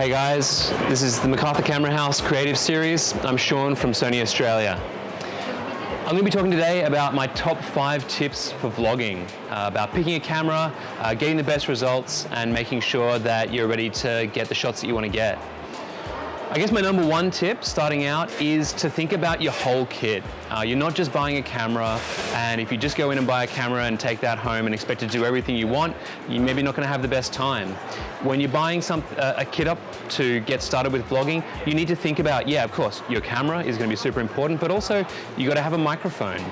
Hey guys, this is the MacArthur Camera House Creative Series. I'm Sean from Sony Australia. I'm going to be talking today about my top 5 tips for vlogging, about picking a camera, getting the best results, and making sure that you're ready to get the shots that you want to get. I guess my number 1 tip starting out is to think about your whole kit. You're not just buying a camera, and if you just go in and buy a camera and take that home and expect to do everything you want, you're maybe not going to have the best time. When you're buying a kit up to get started with vlogging, you need to think about, yeah, of course, your camera is going to be super important, but also you got to have a microphone.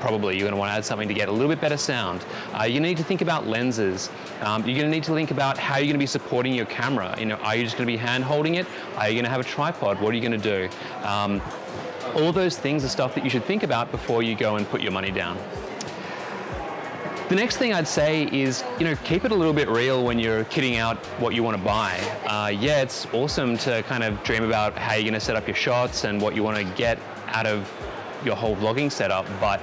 Probably you're going to want to add something to get a little bit better sound. You need to think about lenses. You're going to need to think about how you're going to be supporting your camera. You know, are you just going to be hand holding it? Are you going to have a tripod? What are you going to do? All those things are stuff that you should think about before you go and put your money down. The next thing I'd say is, keep it a little bit real when you're kitting out what you want to buy. Yeah, it's awesome to kind of dream about how you're going to set up your shots and what you want to get out of your whole vlogging setup, but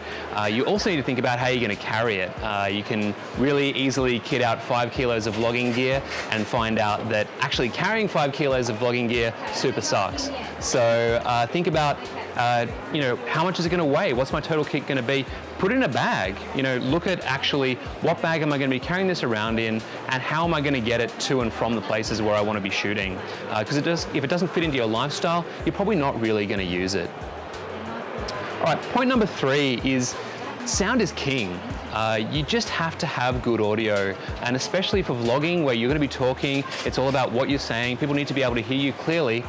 you also need to think about how you're going to carry it. You can really easily kit out 5 kilos of vlogging gear and find out that actually carrying 5 kilos of vlogging gear super sucks. So think about how much is it going to weigh? What's my total kit going to be? Put it in a bag. Look at actually what bag am I going to be carrying this around in, and how am I going to get it to and from the places where I want to be shooting? Because if it doesn't fit into your lifestyle, you're probably not really going to use it. All right, point number 3 is sound is king. You just have to have good audio, and especially for vlogging where you're going to be talking, it's all about what you're saying. People need to be able to hear you clearly.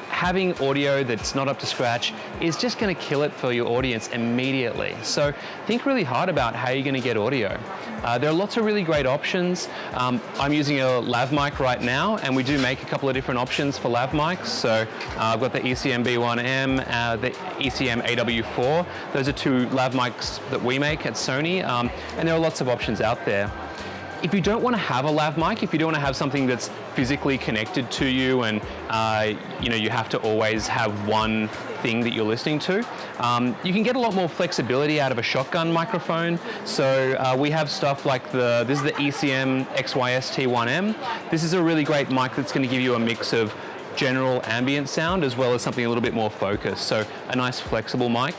Having audio that's not up to scratch is just going to kill it for your audience immediately. So think really hard about how you're going to get audio. There are lots of really great options. I'm using a lav mic right now, and we do make a couple of different options for lav mics. So I've got the ECM B1M, the ECM AW4. Those are 2 lav mics that we make at Sony, and there are lots of options out there. If you don't want to have a lav mic, if you don't want to have something that's physically connected to you and you have to always have one thing that you're listening to, you can get a lot more flexibility out of a shotgun microphone. So we have stuff like this is the ECM XYST1M. This is a really great mic that's going to give you a mix of general ambient sound as well as something a little bit more focused. So a nice flexible mic.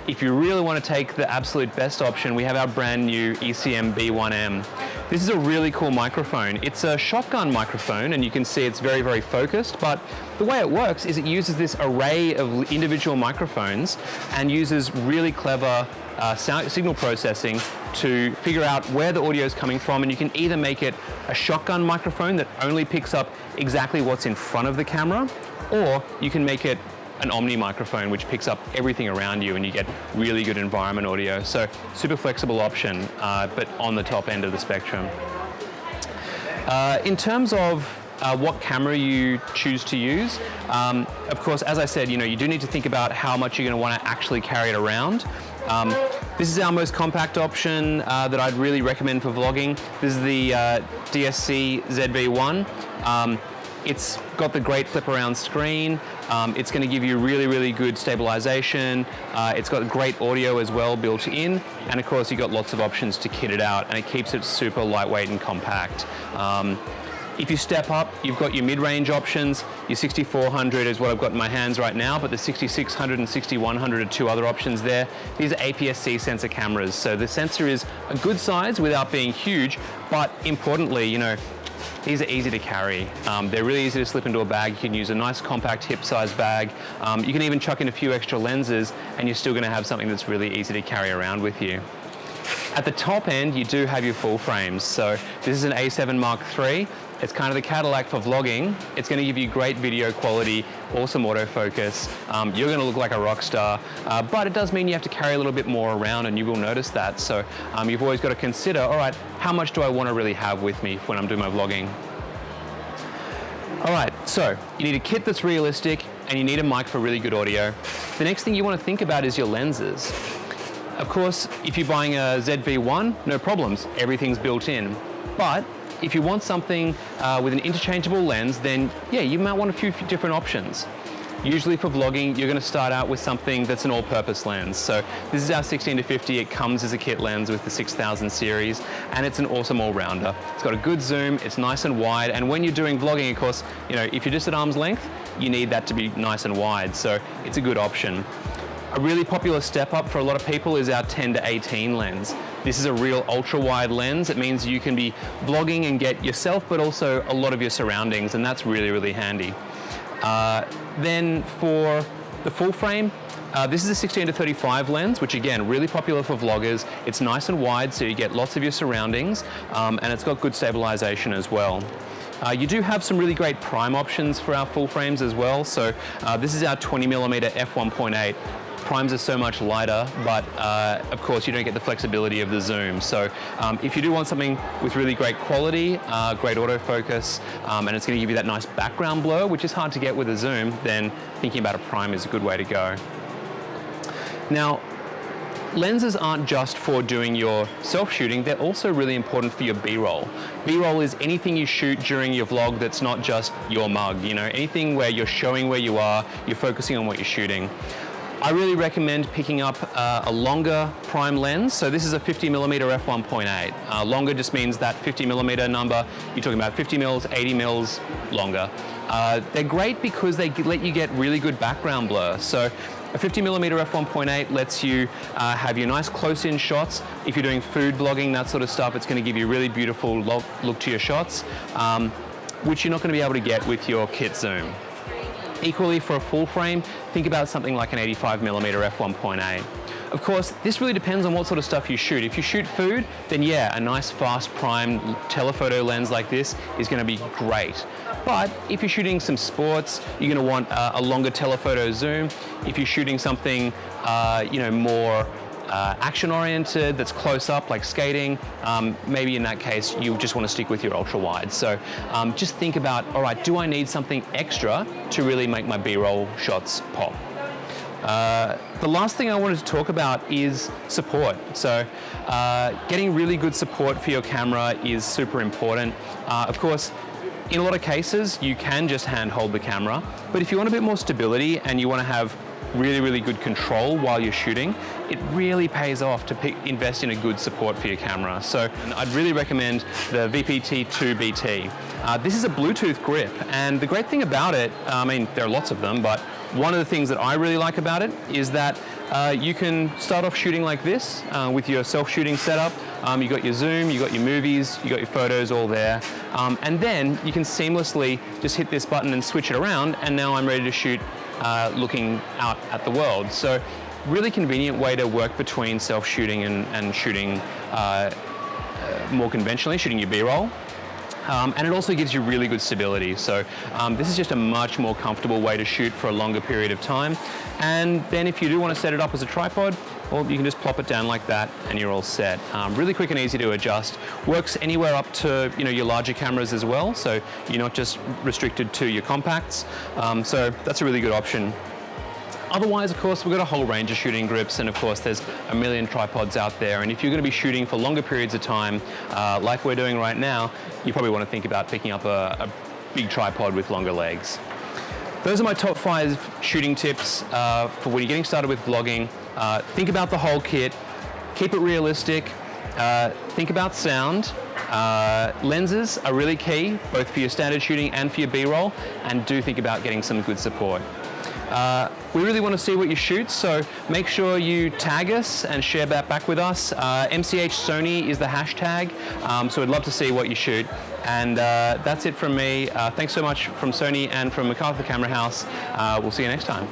If you really want to take the absolute best option, we have our brand new ECM B1M. This is a really cool microphone. It's a shotgun microphone, and you can see it's very, very focused, but the way it works is it uses this array of individual microphones and uses really clever signal processing to figure out where the audio is coming from, and you can either make it a shotgun microphone that only picks up exactly what's in front of the camera, or you can make it an omni microphone which picks up everything around you and you get really good environment audio. So super flexible option, but on the top end of the spectrum. In terms of what camera you choose to use, of course, as I said, you do need to think about how much you're going to want to actually carry it around. This is our most compact option that I'd really recommend for vlogging. This is the DSC ZV-1. It's got the great flip around screen. It's going to give you really, really good stabilization. It's got great audio as well built in. And of course, you've got lots of options to kit it out, and it keeps it super lightweight and compact. If you step up, you've got your mid-range options. Your 6400 is what I've got in my hands right now, but the 6600 and 6100 are 2 other options there. These are APS-C sensor cameras. So the sensor is a good size without being huge, but importantly, these are easy to carry. They're really easy to slip into a bag. You can use a nice compact hip-sized bag. You can even chuck in a few extra lenses, and you're still going to have something that's really easy to carry around with you. At the top end, you do have your full frames. So this is an A7 Mark III. It's kind of the Cadillac for vlogging. It's going to give you great video quality, awesome autofocus. You're going to look like a rock star, but it does mean you have to carry a little bit more around, and you will notice that. So you've always got to consider, all right, how much do I want to really have with me when I'm doing my vlogging? All right, so you need a kit that's realistic, and you need a mic for really good audio. The next thing you want to think about is your lenses. Of course, if you're buying a ZV-1, no problems, everything's built in. But if you want something with an interchangeable lens, then yeah, you might want a few different options. Usually for vlogging, you're going to start out with something that's an all-purpose lens. So this is our 16-50. It comes as a kit lens with the 6000 series, and it's an awesome all-rounder. It's got a good zoom, it's nice and wide, and when you're doing vlogging, of course, you know, if you're just at arm's length, you need that to be nice and wide, so it's a good option. A really popular step up for a lot of people is our 10-18 lens. This is a real ultra wide lens. It means you can be vlogging and get yourself, but also a lot of your surroundings, and that's really, really handy. Then for the full frame, this is a 16-35 lens, which again, really popular for vloggers. It's nice and wide, so you get lots of your surroundings, and it's got good stabilization as well. You do have some really great prime options for our full frames as well. So this is our 20mm f1.8. Primes are so much lighter, but of course you don't get the flexibility of the zoom. So if you do want something with really great quality, great autofocus, and it's going to give you that nice background blur, which is hard to get with a zoom, then thinking about a prime is a good way to go. Now, lenses aren't just for doing your self-shooting, they're also really important for your B-roll. B-roll is anything you shoot during your vlog that's not just your mug, you know, anything where you're showing where you are, you're focusing on what you're shooting. I really recommend picking up a longer prime lens. So this is a 50mm f1.8. Longer just means that 50mm number, you're talking about 50 mils, 80 mils longer. They're great because they let you get really good background blur. So a 50mm f1.8 lets you have your nice close-in shots. If you're doing food vlogging, that sort of stuff, it's going to give you a really beautiful look to your shots, which you're not going to be able to get with your kit zoom. Equally, for a full frame, think about something like an 85mm f1.8. Of course, this really depends on what sort of stuff you shoot. If you shoot food, then yeah, a nice fast prime telephoto lens like this is going to be great. But if you're shooting some sports, you're going to want a longer telephoto zoom. If you're shooting something, you know, more action-oriented, that's close up, like skating, maybe in that case, you just want to stick with your ultra-wide. So just think about, all right, do I need something extra to really make my B-roll shots pop? The last thing I wanted to talk about is support. So getting really good support for your camera is super important. Of course, in a lot of cases, you can just handhold the camera, but if you want a bit more stability and you want to have really, really good control while you're shooting, it really pays off to invest in a good support for your camera. So I'd really recommend the VPT2BT. This is a Bluetooth grip, and the great thing about it, I mean, there are lots of them, but one of the things that I really like about it is that you can start off shooting like this with your self-shooting setup. You got your zoom, you got your movies, you got your photos all there, and then you can seamlessly just hit this button and switch it around, and now I'm ready to shoot looking out at the world. So really convenient way to work between self-shooting and shooting more conventionally, shooting your B-roll. And it also gives you really good stability. So this is just a much more comfortable way to shoot for a longer period of time. And then if you do want to set it up as a tripod, well, you can just plop it down like that and you're all set. Really quick and easy to adjust. Works anywhere up to, you know, your larger cameras as well. So you're not just restricted to your compacts. So that's a really good option. Otherwise, of course, we've got a whole range of shooting grips, and of course, there's a million tripods out there. And if you're going to be shooting for longer periods of time, like we're doing right now, you probably want to think about picking up a big tripod with longer legs. Those are my top 5 shooting tips for when you're getting started with vlogging. Think about the whole kit, keep it realistic, think about sound. Lenses are really key, both for your standard shooting and for your B-roll, and do think about getting some good support. We really want to see what you shoot, so make sure you tag us and share that back with us. MCH Sony is the hashtag, so we'd love to see what you shoot. And that's it from me. Thanks so much from Sony and from MacArthur Camera House. We'll see you next time.